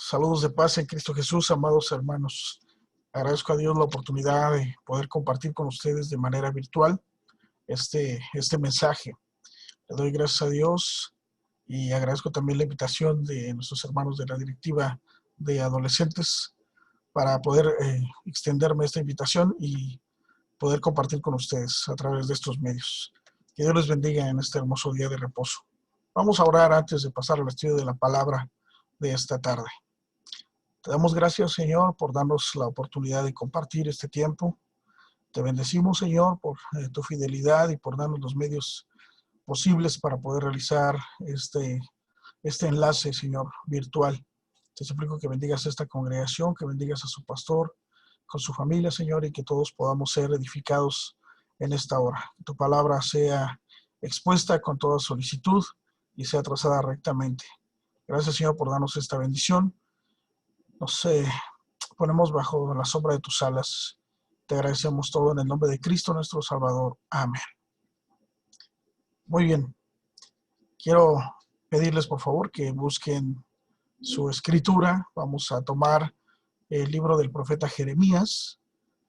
Saludos de paz en Cristo Jesús, amados hermanos. Agradezco a Dios la oportunidad de poder compartir con ustedes de manera virtual este mensaje. Le doy gracias a Dios y agradezco también la invitación de nuestros hermanos de la directiva de adolescentes para poder extenderme esta invitación y poder compartir con ustedes a través de estos medios. Que Dios les bendiga en este hermoso día de reposo. Vamos a orar antes de pasar al estudio de la palabra de esta tarde. Te damos gracias, Señor, por darnos la oportunidad de compartir este tiempo. Te bendecimos, Señor, por tu fidelidad y por darnos los medios posibles para poder realizar este enlace, Señor, virtual. Te suplico que bendigas a esta congregación, que bendigas a su pastor, con su familia, Señor, y que todos podamos ser edificados en esta hora. Que tu palabra sea expuesta con toda solicitud y sea trazada rectamente. Gracias, Señor, por darnos esta bendición. Nos ponemos bajo la sombra de tus alas. Te agradecemos todo en el nombre de Cristo nuestro Salvador. Amén. Muy bien. Quiero pedirles por favor que busquen su escritura. Vamos a tomar el libro del profeta Jeremías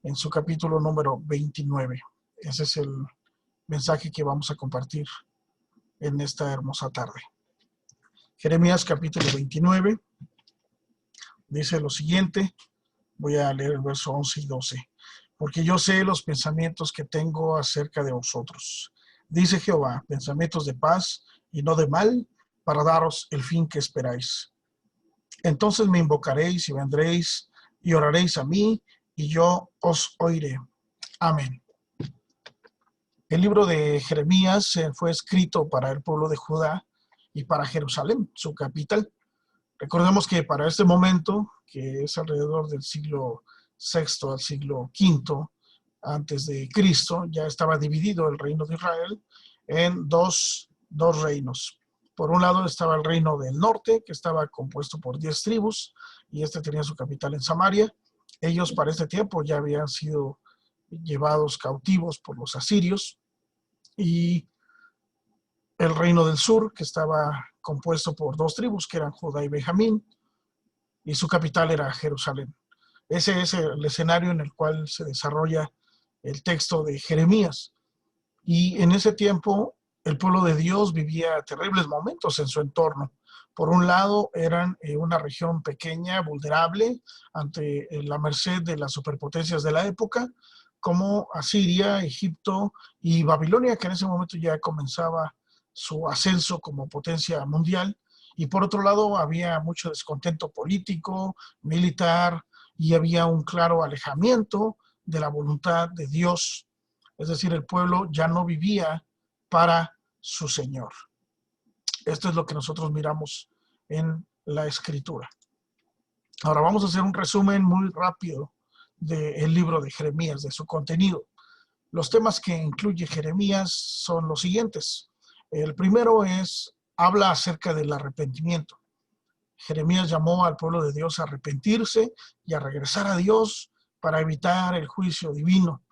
en su capítulo número 29. Ese es el mensaje que vamos a compartir en esta hermosa tarde. Jeremías capítulo 29. Dice lo siguiente, voy a leer el verso 11 y 12. Porque yo sé los pensamientos que tengo acerca de vosotros, dice Jehová, pensamientos de paz y no de mal, para daros el fin que esperáis. Entonces me invocaréis y vendréis y oraréis a mí, y yo os oiré. Amén. El libro de Jeremías fue escrito para el pueblo de Judá y para Jerusalén, su capital. Recordemos que para este momento, que es alrededor del siglo VI al siglo V antes de Cristo, ya estaba dividido el reino de Israel en dos reinos. Por un lado estaba el reino del norte, que estaba compuesto por 10 tribus, y este tenía su capital en Samaria. Ellos para este tiempo ya habían sido llevados cautivos por los asirios, y el reino del sur, que estaba compuesto por 2 tribus, que eran Judá y Benjamín, y su capital era Jerusalén. Ese es el escenario en el cual se desarrolla el texto de Jeremías. Y en ese tiempo, el pueblo de Dios vivía terribles momentos en su entorno. Por un lado, eran una región pequeña, vulnerable, ante la merced de las superpotencias de la época, como Asiria, Egipto y Babilonia, que en ese momento ya comenzaba su ascenso como potencia mundial. Y por otro lado, había mucho descontento político, militar, y había un claro alejamiento de la voluntad de Dios. Es decir, el pueblo ya no vivía para su Señor. Esto es lo que nosotros miramos en la Escritura. Ahora vamos a hacer un resumen muy rápido del libro de Jeremías, de su contenido. Los temas que incluye Jeremías son los siguientes. El primero habla acerca del arrepentimiento. Jeremías llamó al pueblo de Dios a arrepentirse y a regresar a Dios para evitar el juicio divino.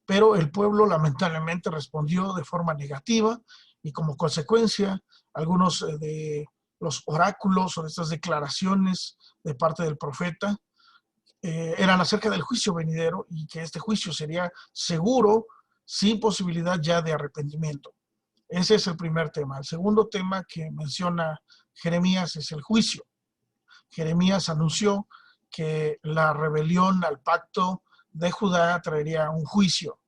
Pero el pueblo lamentablemente respondió de forma negativa y como consecuencia algunos de los oráculos o de estas declaraciones de parte del profeta eran acerca del juicio venidero y que este juicio sería seguro sin posibilidad ya de arrepentimiento. Ese es el primer tema. El segundo tema que menciona Jeremías es el juicio. Jeremías anunció que la rebelión al pacto de Judá traería un juicio,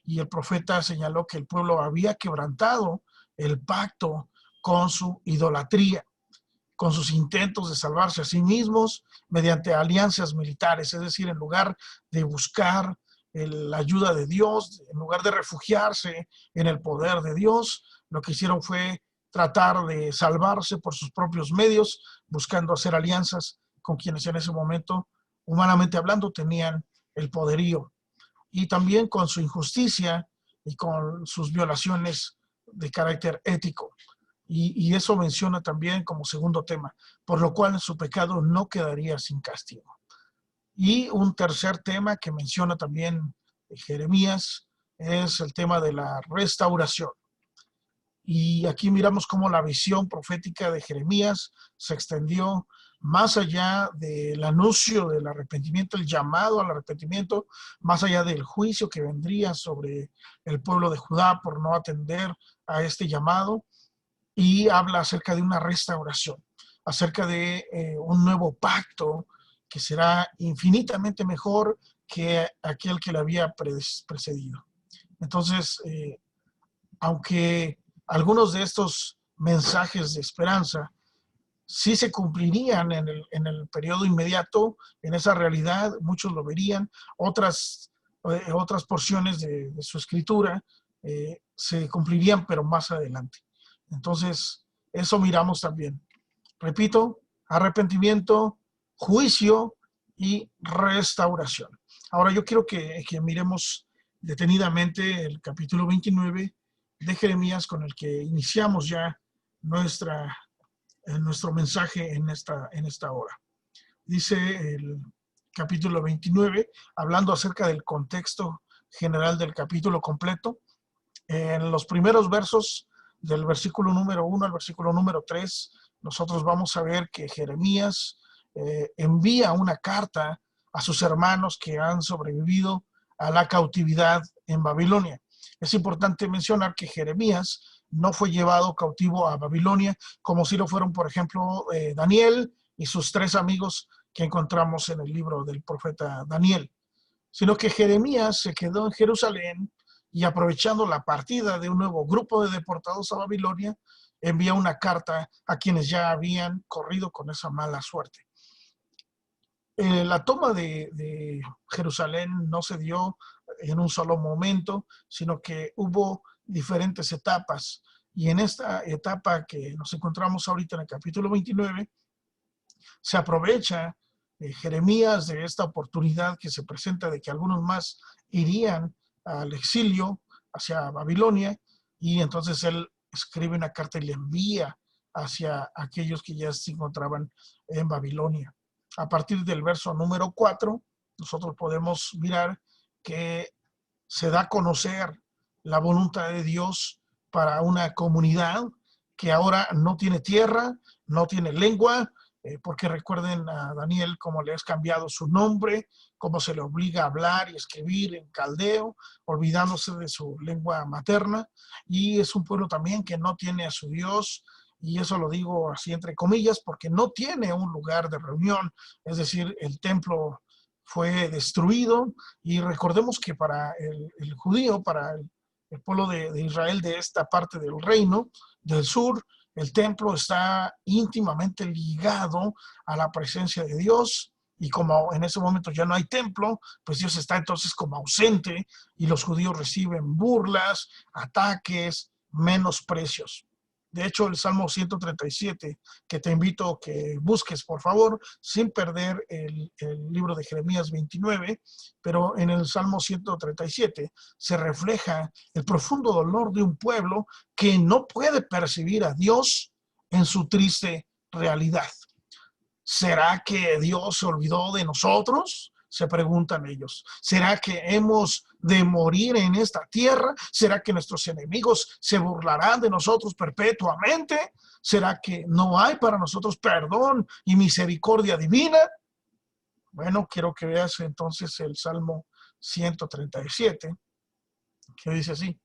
y el profeta señaló que el pueblo había quebrantado el pacto con su idolatría, con sus intentos de salvarse a sí mismos mediante alianzas militares, es decir, en lugar de buscar la ayuda de Dios, en lugar de refugiarse en el poder de Dios, lo que hicieron fue tratar de salvarse por sus propios medios, buscando hacer alianzas con quienes en ese momento, humanamente hablando, tenían el poderío, y también con su injusticia y con sus violaciones de carácter ético. Y eso menciona también como segundo tema, por lo cual su pecado no quedaría sin castigo. Y un tercer tema que menciona también Jeremías es el tema de la restauración. Y aquí miramos cómo la visión profética de Jeremías se extendió más allá del anuncio del arrepentimiento, el llamado al arrepentimiento, más allá del juicio que vendría sobre el pueblo de Judá por no atender a este llamado, y habla acerca de una restauración, acerca de un nuevo pacto que será infinitamente mejor que aquel que le había precedido. Entonces, aunque algunos de estos mensajes de esperanza sí se cumplirían en el periodo inmediato, en esa realidad, muchos lo verían, otras porciones de su escritura se cumplirían, pero más adelante. Entonces, eso miramos también. Repito, arrepentimiento, juicio y restauración. Ahora yo quiero que miremos detenidamente el capítulo 29 de Jeremías, con el que iniciamos ya nuestro mensaje en esta hora. Dice el capítulo 29, hablando acerca del contexto general del capítulo completo. En los primeros versos, del versículo número 1 al versículo número 3, nosotros vamos a ver que Jeremías envía una carta a sus hermanos que han sobrevivido a la cautividad en Babilonia. Es importante mencionar que Jeremías no fue llevado cautivo a Babilonia, como si lo fueron, por ejemplo, Daniel y sus 3 amigos que encontramos en el libro del profeta Daniel, sino que Jeremías se quedó en Jerusalén y, aprovechando la partida de un nuevo grupo de deportados a Babilonia, envía una carta a quienes ya habían corrido con esa mala suerte. La toma de Jerusalén no se dio en un solo momento, sino que hubo diferentes etapas. Y en esta etapa que nos encontramos ahorita en el capítulo 29, se aprovecha Jeremías de esta oportunidad que se presenta de que algunos más irían al exilio hacia Babilonia, y entonces él escribe una carta y le envía hacia aquellos que ya se encontraban en Babilonia. A partir del verso número 4, nosotros podemos mirar que se da a conocer la voluntad de Dios para una comunidad que ahora no tiene tierra, no tiene lengua, porque recuerden a Daniel cómo le has cambiado su nombre, cómo se le obliga a hablar y escribir en caldeo, olvidándose de su lengua materna, y es un pueblo también que no tiene a su Dios, y eso lo digo así entre comillas, porque no tiene un lugar de reunión, es decir, el templo fue destruido, y recordemos que para el judío, para el pueblo de Israel de esta parte del reino del sur, el templo está íntimamente ligado a la presencia de Dios, y como en ese momento ya no hay templo, pues Dios está entonces como ausente, y los judíos reciben burlas, ataques, menosprecios. De hecho, el Salmo 137, que te invito a que busques, por favor, sin perder el libro de Jeremías 29, pero en el Salmo 137 se refleja el profundo dolor de un pueblo que no puede percibir a Dios en su triste realidad. ¿Será que Dios se olvidó de nosotros? Se preguntan ellos. ¿Será que hemos de morir en esta tierra? ¿Será que nuestros enemigos se burlarán de nosotros perpetuamente? ¿Será que no hay para nosotros perdón y misericordia divina? Bueno, quiero que veas entonces el Salmo 137, que dice así: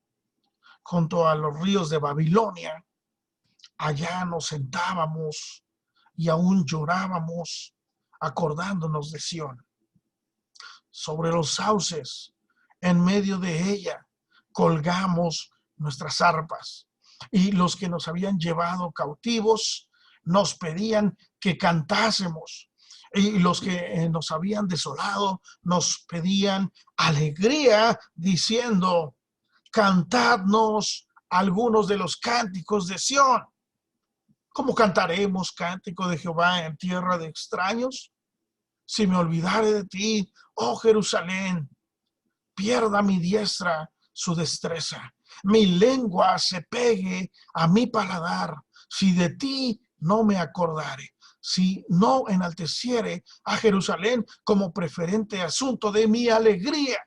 junto a los ríos de Babilonia, allá nos sentábamos y aún llorábamos, acordándonos de Sión. Sobre los sauces, en medio de ella, colgamos nuestras arpas, y los que nos habían llevado cautivos nos pedían que cantásemos, y los que nos habían desolado nos pedían alegría, diciendo: cantadnos algunos de los cánticos de Sión. ¿Cómo cantaremos cántico de Jehová en tierra de extraños? Si me olvidare de ti, oh Jerusalén, pierda mi diestra su destreza, mi lengua se pegue a mi paladar, si de ti no me acordare, si no enalteciere a Jerusalén como preferente asunto de mi alegría.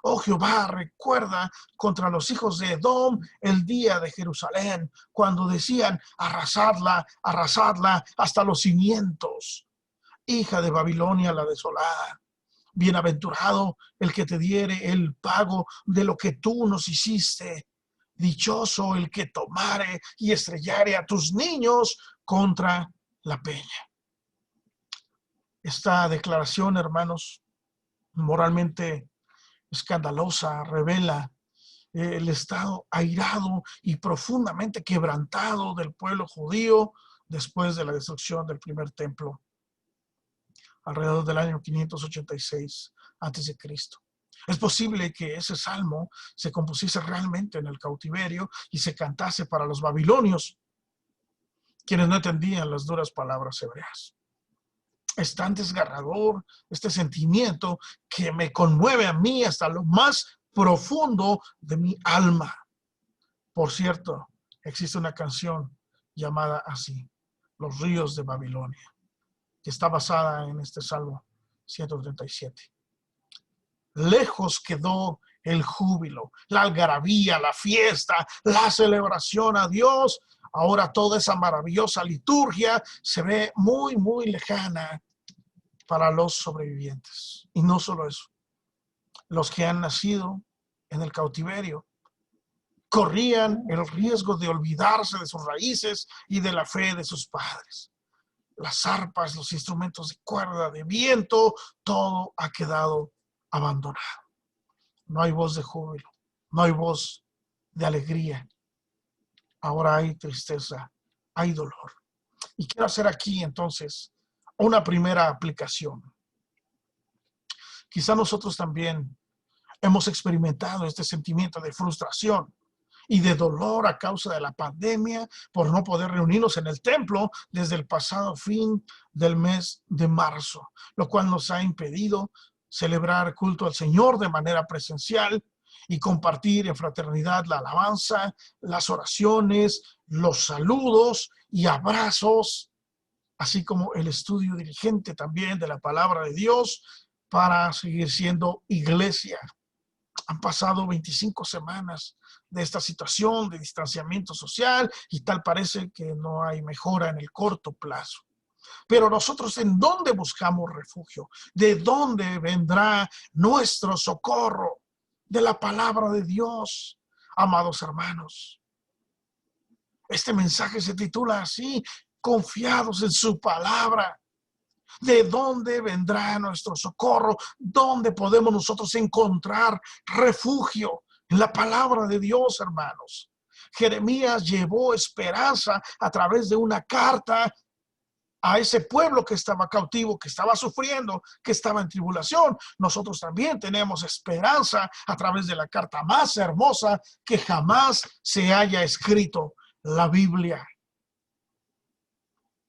Oh Jehová, recuerda contra los hijos de Edom el día de Jerusalén, cuando decían: arrasadla, arrasadla hasta los cimientos. hija de Babilonia la desolada. Bienaventurado el que te diere el pago de lo que tú nos hiciste. Dichoso el que tomare y estrellare a tus niños contra la peña. Esta declaración, hermanos, moralmente escandalosa, revela el estado airado y profundamente quebrantado del pueblo judío después de la destrucción del primer templo, alrededor del año 586 a.C. Es posible que ese salmo se compusiese realmente en el cautiverio y se cantase para los babilonios, quienes no entendían las duras palabras hebreas. Es tan desgarrador este sentimiento que me conmueve a mí hasta lo más profundo de mi alma. Por cierto, existe una canción llamada así, Los ríos de Babilonia, que está basada en este Salmo 137. Lejos quedó el júbilo, la algarabía, la fiesta, la celebración a Dios. Ahora toda esa maravillosa liturgia se ve muy, muy lejana para los sobrevivientes. Y no solo eso, los que han nacido en el cautiverio corrían el riesgo de olvidarse de sus raíces y de la fe de sus padres. Las arpas, los instrumentos de cuerda, de viento, todo ha quedado abandonado. No hay voz de júbilo, no hay voz de alegría. Ahora hay tristeza, hay dolor. Y quiero hacer aquí entonces una primera aplicación. Quizá nosotros también hemos experimentado este sentimiento de frustración y de dolor a causa de la pandemia por no poder reunirnos en el templo desde el pasado fin del mes de marzo, lo cual nos ha impedido celebrar culto al Señor de manera presencial y compartir en fraternidad la alabanza, las oraciones, los saludos y abrazos, así como el estudio diligente también de la palabra de Dios para seguir siendo iglesia. Han pasado 25 semanas de esta situación de distanciamiento social y tal parece que no hay mejora en el corto plazo. Pero nosotros, ¿en dónde buscamos refugio? ¿De dónde vendrá nuestro socorro? De la palabra de Dios, amados hermanos. Este mensaje se titula así: confiados en su palabra. ¿De dónde vendrá nuestro socorro? ¿Dónde podemos nosotros encontrar refugio? En la palabra de Dios, hermanos. Jeremías llevó esperanza a través de una carta a ese pueblo que estaba cautivo, que estaba sufriendo, que estaba en tribulación. Nosotros también tenemos esperanza a través de la carta más hermosa que jamás se haya escrito, la Biblia.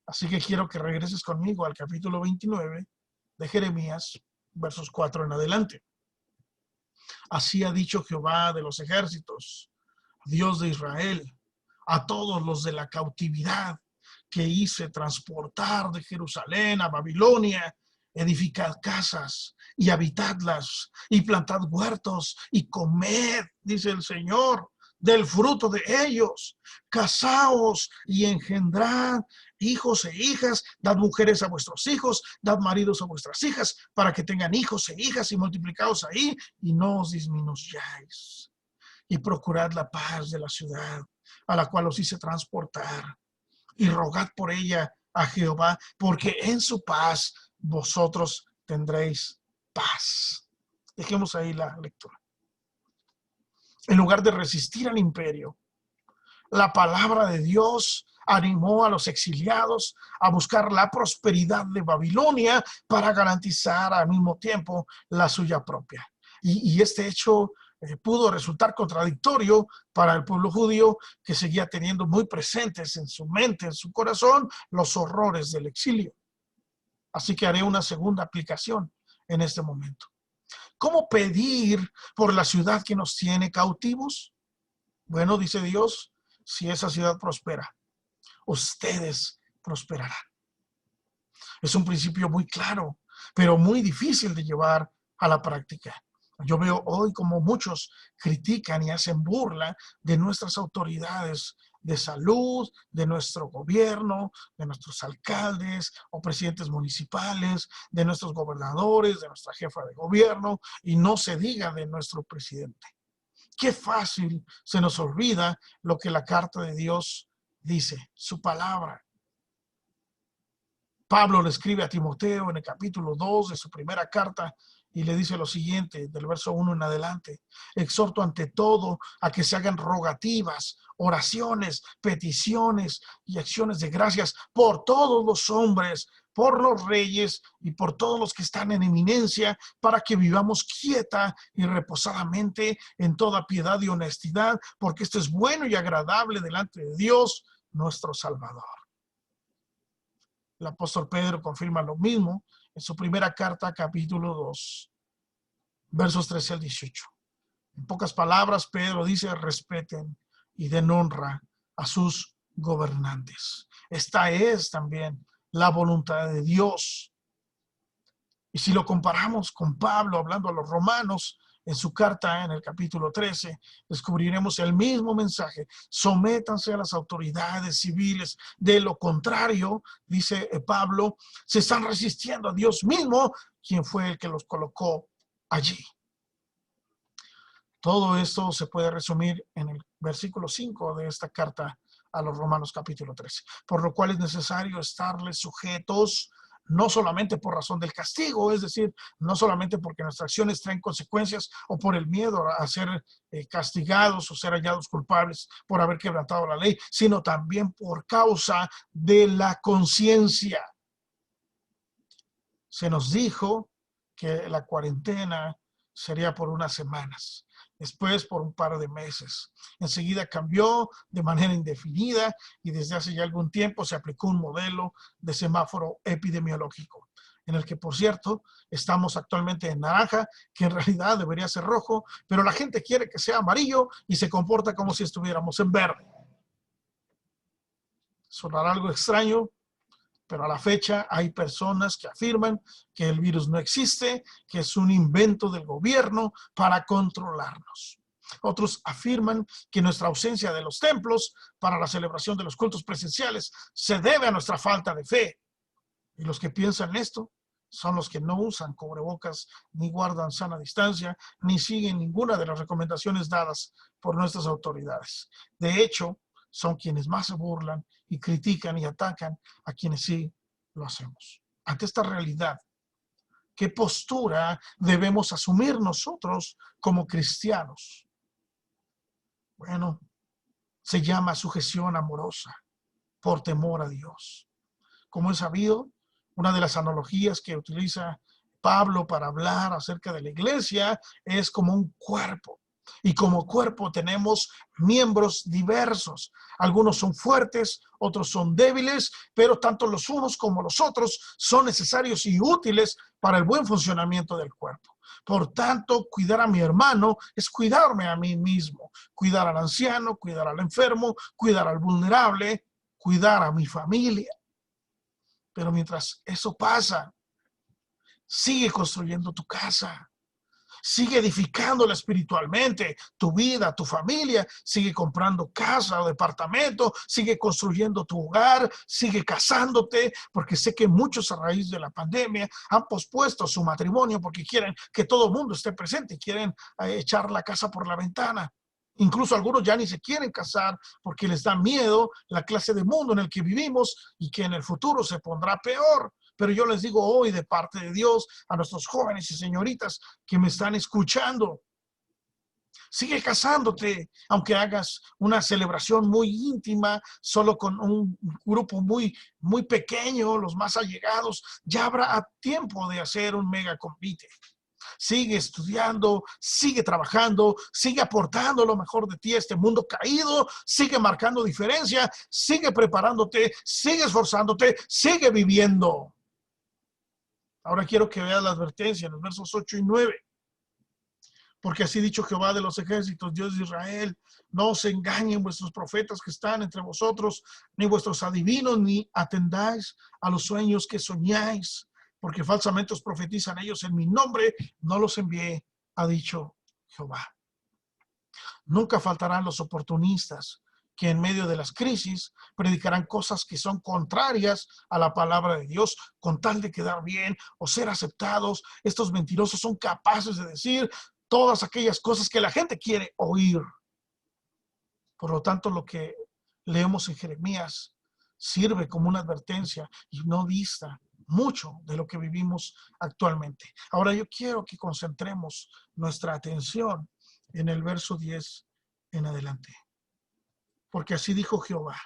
Así que quiero que regreses conmigo al capítulo 29 de Jeremías, versos 4 en adelante. Así ha dicho Jehová de los ejércitos, Dios de Israel, a todos los de la cautividad que hice transportar de Jerusalén a Babilonia: edificad casas y habitadlas, y plantad huertos y comed, dice el Señor, del fruto de ellos. Casaos y engendrad hijos e hijas, dad mujeres a vuestros hijos, dad maridos a vuestras hijas, para que tengan hijos e hijas, y multiplicaos ahí y no os disminuyáis. Y procurad la paz de la ciudad a la cual os hice transportar, y rogad por ella a Jehová, porque en su paz vosotros tendréis paz. Dejemos ahí la lectura. En lugar de resistir al imperio, la palabra de Dios animó a los exiliados a buscar la prosperidad de Babilonia para garantizar al mismo tiempo la suya propia. Y este hecho pudo resultar contradictorio para el pueblo judío, que seguía teniendo muy presentes en su mente, en su corazón, los horrores del exilio. Así que haré una segunda aplicación en este momento. ¿Cómo pedir por la ciudad que nos tiene cautivos? Bueno, dice Dios, si esa ciudad prospera, ustedes prosperarán. Es un principio muy claro, pero muy difícil de llevar a la práctica. Yo veo hoy como muchos critican y hacen burla de nuestras autoridades de salud, de nuestro gobierno, de nuestros alcaldes o presidentes municipales, de nuestros gobernadores, de nuestra jefa de gobierno, y no se diga de nuestro presidente. Qué fácil se nos olvida lo que la carta de Dios dice, su palabra. Pablo le escribe a Timoteo en el capítulo 2 de su primera carta y le dice lo siguiente, del verso 1 en adelante: exhorto ante todo a que se hagan rogativas, oraciones, peticiones y acciones de gracias por todos los hombres, por los reyes y por todos los que están en eminencia, para que vivamos quieta y reposadamente en toda piedad y honestidad, porque esto es bueno y agradable delante de Dios, nuestro Salvador. El apóstol Pedro confirma lo mismo en su primera carta, capítulo 2, versos 13 al 18. En pocas palabras, Pedro dice: respeten y den honra a sus gobernantes. Esta es también la voluntad de Dios. Y si lo comparamos con Pablo hablando a los romanos, en su carta en el capítulo 13, descubriremos el mismo mensaje: sométanse a las autoridades civiles, de lo contrario, dice Pablo, se están resistiendo a Dios mismo, quien fue el que los colocó allí. Todo esto se puede resumir en el versículo 5 de esta carta a los Romanos capítulo 13, por lo cual es necesario estarles sujetos, no solamente por razón del castigo, es decir, no solamente porque nuestras acciones traen consecuencias o por el miedo a ser castigados o ser hallados culpables por haber quebrantado la ley, sino también por causa de la conciencia. Se nos dijo que la cuarentena sería por unas semanas, después por un par de meses. Enseguida cambió de manera indefinida y desde hace ya algún tiempo se aplicó un modelo de semáforo epidemiológico, en el que, por cierto, estamos actualmente en naranja, que en realidad debería ser rojo, pero la gente quiere que sea amarillo y se comporta como si estuviéramos en verde. Sonará algo extraño, pero a la fecha hay personas que afirman que el virus no existe, que es un invento del gobierno para controlarnos. Otros afirman que nuestra ausencia de los templos para la celebración de los cultos presenciales se debe a nuestra falta de fe. Y los que piensan esto son los que no usan cubrebocas, ni guardan sana distancia, ni siguen ninguna de las recomendaciones dadas por nuestras autoridades. De hecho, son quienes más se burlan y critican y atacan a quienes sí lo hacemos. Ante esta realidad, ¿qué postura debemos asumir nosotros como cristianos? Bueno, se llama sujeción amorosa por temor a Dios. Como es sabido, una de las analogías que utiliza Pablo para hablar acerca de la iglesia es como un cuerpo. Y como cuerpo tenemos miembros diversos. Algunos son fuertes, otros son débiles, pero tanto los unos como los otros son necesarios y útiles para el buen funcionamiento del cuerpo. Por tanto, cuidar a mi hermano es cuidarme a mí mismo. Cuidar al anciano, cuidar al enfermo, cuidar al vulnerable, cuidar a mi familia. Pero mientras eso pasa, sigue construyendo tu casa. Sigue edificándola espiritualmente, tu vida, tu familia, sigue comprando casa o departamento, sigue construyendo tu hogar, sigue casándote, porque sé que muchos a raíz de la pandemia han pospuesto su matrimonio porque quieren que todo el mundo esté presente y quieren echar la casa por la ventana. Incluso algunos ya ni se quieren casar porque les da miedo la clase de mundo en el que vivimos y que en el futuro se pondrá peor. Pero yo les digo hoy, de parte de Dios, a nuestros jóvenes y señoritas que me están escuchando: sigue casándote, aunque hagas una celebración muy íntima, solo con un grupo muy, muy pequeño, los más allegados. Ya habrá tiempo de hacer un mega convite. Sigue estudiando, sigue trabajando, sigue aportando lo mejor de ti a este mundo caído, sigue marcando diferencia, sigue preparándote, sigue esforzándote, sigue viviendo. Ahora quiero que veas la advertencia en los versos 8 y 9. Porque así dicho Jehová de los ejércitos, Dios de Israel: no os engañen vuestros profetas que están entre vosotros, ni vuestros adivinos, ni atendáis a los sueños que soñáis, porque falsamente os profetizan ellos en mi nombre, no los envié, ha dicho Jehová. Nunca faltarán los oportunistas que en medio de las crisis predicarán cosas que son contrarias a la palabra de Dios con tal de quedar bien o ser aceptados. Estos mentirosos son capaces de decir todas aquellas cosas que la gente quiere oír. Por lo tanto, lo que leemos en Jeremías sirve como una advertencia y no dista mucho de lo que vivimos actualmente. Ahora yo quiero que concentremos nuestra atención en el verso 10 en adelante. Porque así dijo Jehová: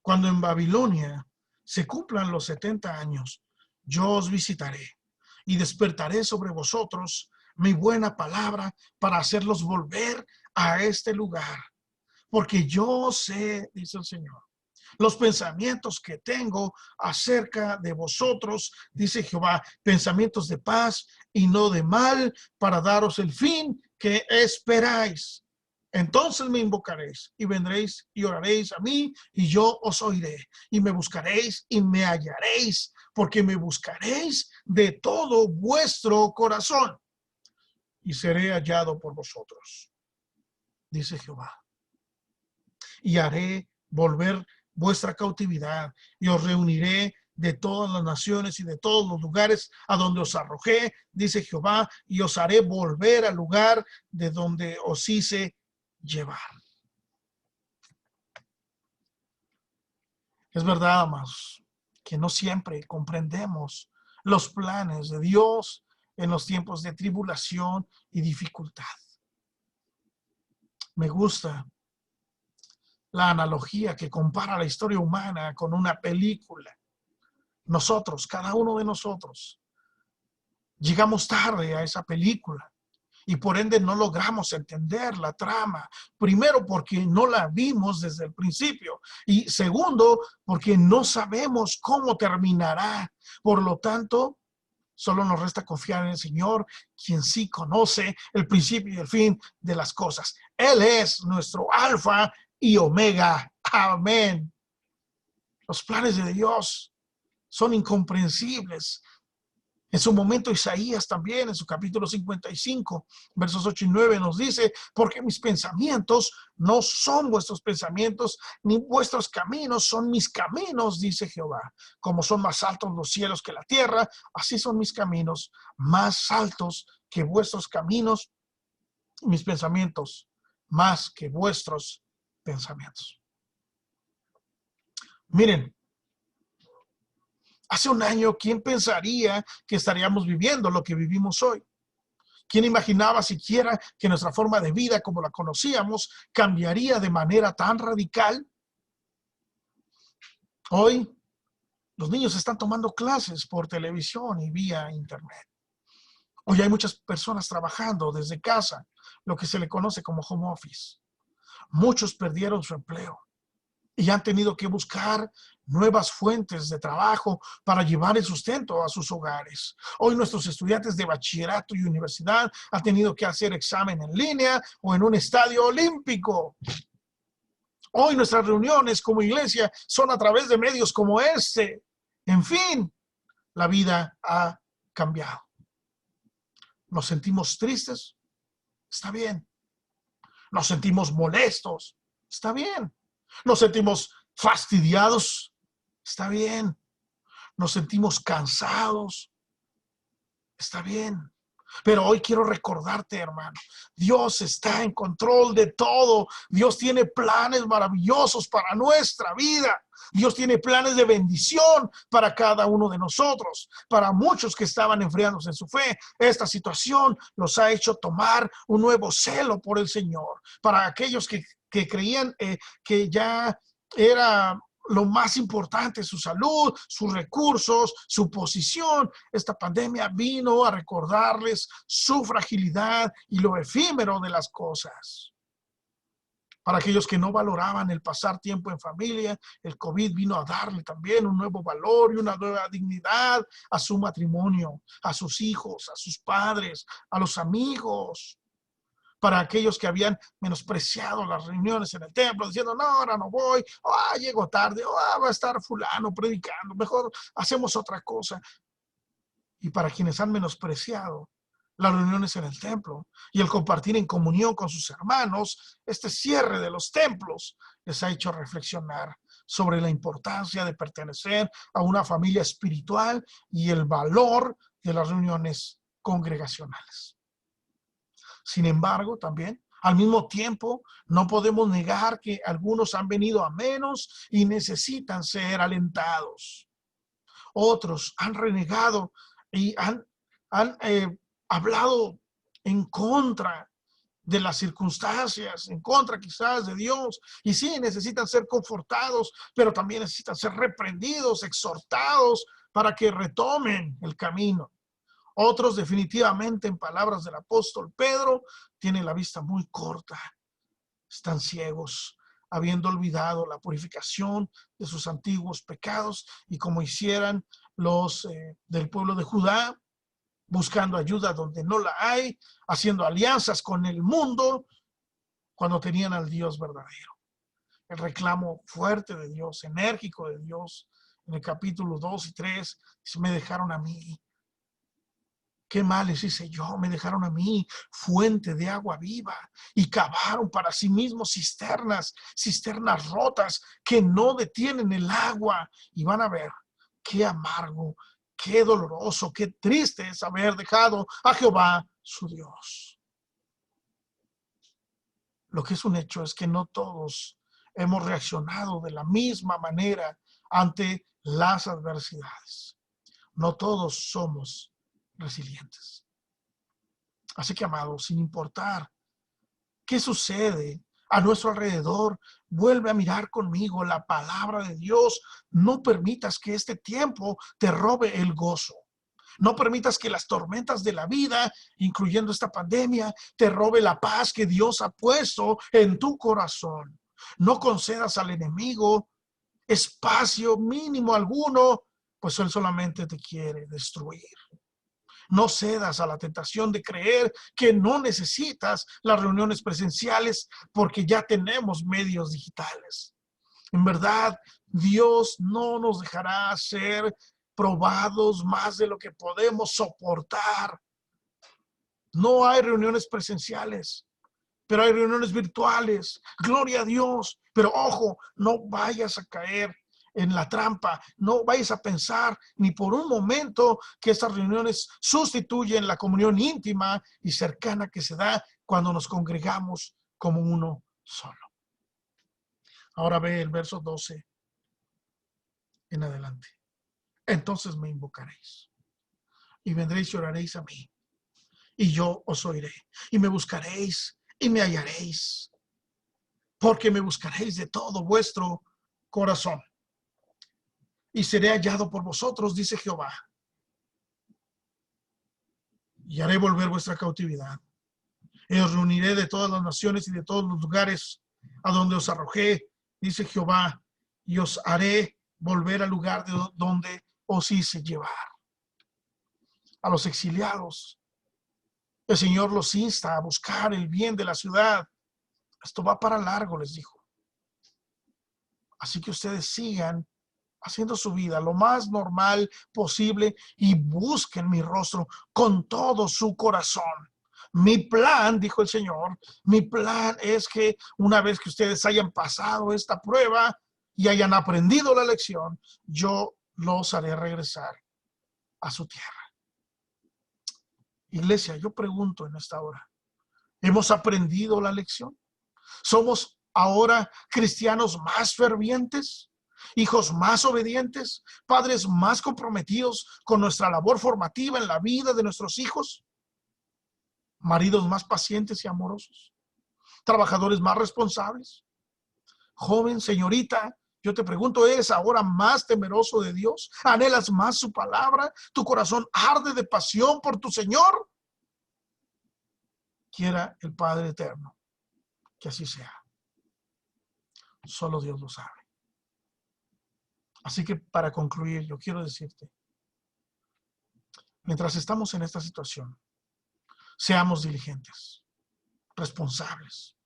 cuando en Babilonia se cumplan los 70 años, yo os visitaré y despertaré sobre vosotros mi buena palabra para hacerlos volver a este lugar. Porque yo sé, dice el Señor, los pensamientos que tengo acerca de vosotros, dice Jehová, pensamientos de paz y no de mal, para daros el fin que esperáis. Entonces me invocaréis y vendréis y oraréis a mí y yo os oiré y me buscaréis y me hallaréis, porque me buscaréis de todo vuestro corazón y seré hallado por vosotros, dice Jehová. Y haré volver vuestra cautividad y os reuniré de todas las naciones y de todos los lugares a donde os arrojé, dice Jehová, y os haré volver al lugar de donde os hice llevar. Es verdad, amados, que no siempre comprendemos los planes de Dios en los tiempos de tribulación y dificultad. Me gusta la analogía que compara la historia humana con una película. Nosotros, cada uno de nosotros, llegamos tarde a esa película y por ende no logramos entender la trama. Primero, porque no la vimos desde el principio y segundo, porque no sabemos cómo terminará. Por lo tanto, solo nos resta confiar en el Señor, quien sí conoce el principio y el fin de las cosas. Él es nuestro alfa y omega. Amén. Los planes de Dios son incomprensibles. En su momento Isaías también, en su capítulo 55, versos 8 y 9 nos dice, porque mis pensamientos no son vuestros pensamientos, ni vuestros caminos son mis caminos, dice Jehová. Como son más altos los cielos que la tierra, así son mis caminos, más altos que vuestros caminos, mis pensamientos, más que vuestros pensamientos. Miren, hace un año, ¿quién pensaría que estaríamos viviendo lo que vivimos hoy? ¿Quién imaginaba siquiera que nuestra forma de vida como la conocíamos cambiaría de manera tan radical? Hoy los niños están tomando clases por televisión y vía internet. Hoy hay muchas personas trabajando desde casa, lo que se le conoce como home office. Muchos perdieron su empleo y han tenido que buscar nuevas fuentes de trabajo para llevar el sustento a sus hogares. Hoy nuestros estudiantes de bachillerato y universidad han tenido que hacer examen en línea o en un estadio olímpico. Hoy nuestras reuniones como iglesia son a través de medios como este. En fin, la vida ha cambiado. ¿Nos sentimos tristes? Está bien. ¿Nos sentimos molestos? Está bien. ¿Nos sentimos fastidiados? Está bien. ¿Nos sentimos cansados? Está bien. Pero hoy quiero recordarte, hermano, Dios está en control de todo. Dios tiene planes maravillosos para nuestra vida. Dios tiene planes de bendición para cada uno de nosotros. Para muchos que estaban enfriándose en su fe, esta situación los ha hecho tomar un nuevo celo por el Señor. Para aquellos que creían que ya era lo más importante, su salud, sus recursos, su posición. Esta pandemia vino a recordarles su fragilidad y lo efímero de las cosas. Para aquellos que no valoraban el pasar tiempo en familia, el COVID vino a darle también un nuevo valor y una nueva dignidad a su matrimonio, a sus hijos, a sus padres, a los amigos. Para aquellos que habían menospreciado las reuniones en el templo, diciendo, no, ahora no voy, llego tarde, va a estar fulano predicando, mejor hacemos otra cosa. Y para quienes han menospreciado las reuniones en el templo y el compartir en comunión con sus hermanos, este cierre de los templos les ha hecho reflexionar sobre la importancia de pertenecer a una familia espiritual y el valor de las reuniones congregacionales. Sin embargo, también, al mismo tiempo, no podemos negar que algunos han venido a menos y necesitan ser alentados. Otros han renegado y han hablado en contra de las circunstancias, en contra quizás de Dios. Y sí, necesitan ser confortados, pero también necesitan ser reprendidos, exhortados para que retomen el camino. Otros definitivamente, en palabras del apóstol Pedro, tienen la vista muy corta, están ciegos, habiendo olvidado la purificación de sus antiguos pecados y como hicieran los del pueblo de Judá, buscando ayuda donde no la hay, haciendo alianzas con el mundo cuando tenían al Dios verdadero. El reclamo fuerte de Dios, enérgico de Dios, en el capítulo 2 y 3, me dejaron a mí. ¿Qué mal les hice yo? Me dejaron a mí fuente de agua viva y cavaron para sí mismos cisternas rotas que no detienen el agua. Y van a ver qué amargo, qué doloroso, qué triste es haber dejado a Jehová su Dios. Lo que es un hecho es que no todos hemos reaccionado de la misma manera ante las adversidades. No todos somos resilientes. Así que, amados, sin importar qué sucede a nuestro alrededor, vuelve a mirar conmigo la palabra de Dios. No permitas que este tiempo te robe el gozo. No permitas que las tormentas de la vida, incluyendo esta pandemia, te robe la paz que Dios ha puesto en tu corazón. No concedas al enemigo espacio mínimo alguno, pues él solamente te quiere destruir. No cedas a la tentación de creer que no necesitas las reuniones presenciales porque ya tenemos medios digitales. En verdad, Dios no nos dejará ser probados más de lo que podemos soportar. No hay reuniones presenciales, pero hay reuniones virtuales. Gloria a Dios. Pero ojo, no vayas a caer en la trampa. No vayas a pensar ni por un momento que estas reuniones sustituyen la comunión íntima y cercana que se da cuando nos congregamos como uno solo. Ahora ve el verso 12 en adelante. Entonces me invocaréis y vendréis y oraréis a mí y yo os oiré y me buscaréis y me hallaréis, porque me buscaréis de todo vuestro corazón y seré hallado por vosotros, dice Jehová, y haré volver vuestra cautividad y os reuniré de todas las naciones y de todos los lugares a donde os arrojé, dice Jehová, y os haré volver al lugar de donde os hice llevar. A los exiliados, el Señor los insta a buscar el bien de la ciudad. Esto va para largo, les dijo. Así que ustedes sigan haciendo su vida lo más normal posible y busquen mi rostro con todo su corazón. Mi plan, dijo el Señor, mi plan es que una vez que ustedes hayan pasado esta prueba y hayan aprendido la lección, yo los haré regresar a su tierra. Iglesia, yo pregunto en esta hora, ¿hemos aprendido la lección? ¿Somos ahora cristianos más fervientes? ¿Hijos más obedientes? ¿Padres más comprometidos con nuestra labor formativa en la vida de nuestros hijos? ¿Maridos más pacientes y amorosos? ¿Trabajadores más responsables? Joven, señorita, yo te pregunto, ¿eres ahora más temeroso de Dios? ¿Anhelas más su palabra? ¿Tu corazón arde de pasión por tu Señor? Quiera el Padre eterno que así sea. Solo Dios lo sabe. Así que para concluir, yo quiero decirte, mientras estamos en esta situación, seamos diligentes, responsables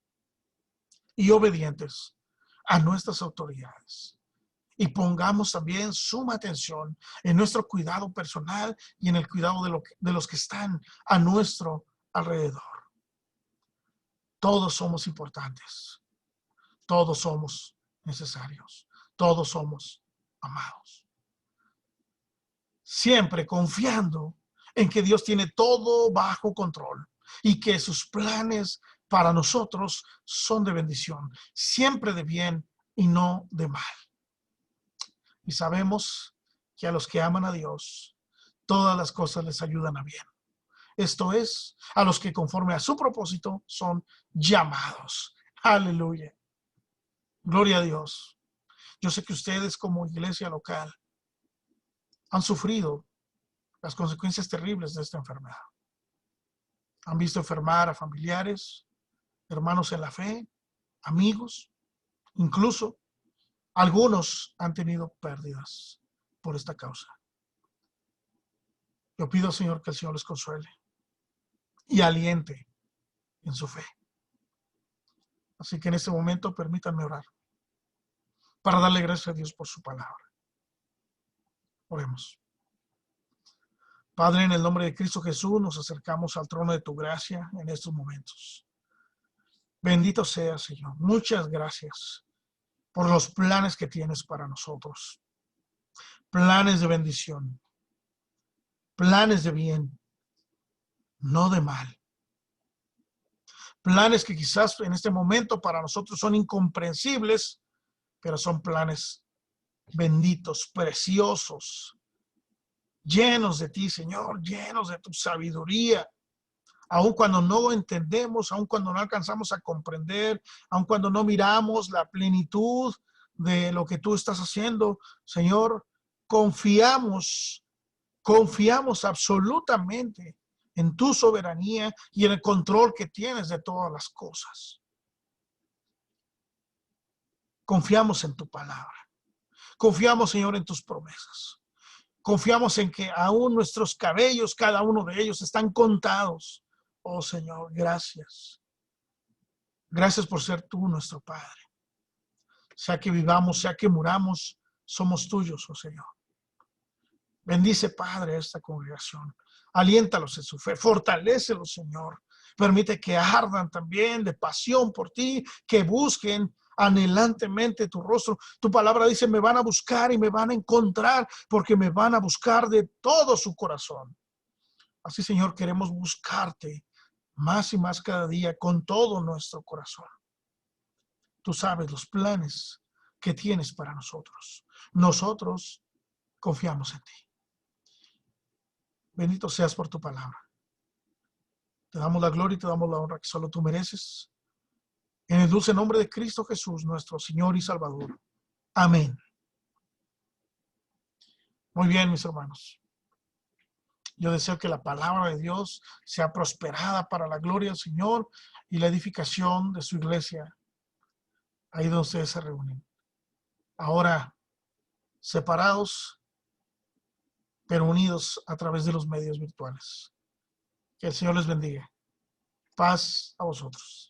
y obedientes a nuestras autoridades y pongamos también suma atención en nuestro cuidado personal y en el cuidado de los que están a nuestro alrededor. Todos somos importantes, todos somos necesarios, todos somos amados. Siempre confiando en que Dios tiene todo bajo control y que sus planes para nosotros son de bendición, siempre de bien y no de mal. Y sabemos que a los que aman a Dios, todas las cosas les ayudan a bien. Esto es, a los que conforme a su propósito son llamados. Aleluya. Gloria a Dios. Yo sé que ustedes como iglesia local han sufrido las consecuencias terribles de esta enfermedad. Han visto enfermar a familiares, hermanos en la fe, amigos, incluso algunos han tenido pérdidas por esta causa. Yo pido, Señor, que el Señor les consuele y aliente en su fe. Así que en este momento permítanme orar para darle gracias a Dios por su palabra. Oremos. Padre, en el nombre de Cristo Jesús, nos acercamos al trono de tu gracia en estos momentos. Bendito sea, Señor. Muchas gracias por los planes que tienes para nosotros. Planes de bendición, planes de bien, no de mal. Planes que quizás en este momento para nosotros son incomprensibles, pero son planes benditos, preciosos, llenos de ti, Señor, llenos de tu sabiduría. Aun cuando no entendemos, aun cuando no alcanzamos a comprender, aun cuando no miramos la plenitud de lo que tú estás haciendo, Señor, confiamos absolutamente en tu soberanía y en el control que tienes de todas las cosas. Confiamos en tu palabra. Confiamos, Señor, en tus promesas. Confiamos en que aún nuestros cabellos, cada uno de ellos, están contados. Oh, Señor, gracias. Gracias por ser tú nuestro Padre. Sea que vivamos, sea que muramos, somos tuyos, oh Señor. Bendice, Padre, a esta congregación. Aliéntalos en su fe. Fortalécelos, Señor. Permite que ardan también de pasión por ti, que busquen anhelantemente tu rostro. Tu palabra dice, me van a buscar y me van a encontrar porque me van a buscar de todo su corazón. Así, Señor, queremos buscarte más y más cada día con todo nuestro corazón. Tú sabes los planes que tienes para nosotros. Nosotros confiamos en ti. Bendito seas por tu palabra. Te damos la gloria y te damos la honra que solo tú mereces. En el dulce nombre de Cristo Jesús, nuestro Señor y Salvador. Amén. Muy bien, mis hermanos. Yo deseo que la palabra de Dios sea prosperada para la gloria del Señor y la edificación de su iglesia, ahí donde ustedes se reúnen. Ahora separados, pero unidos a través de los medios virtuales. Que el Señor les bendiga. Paz a vosotros.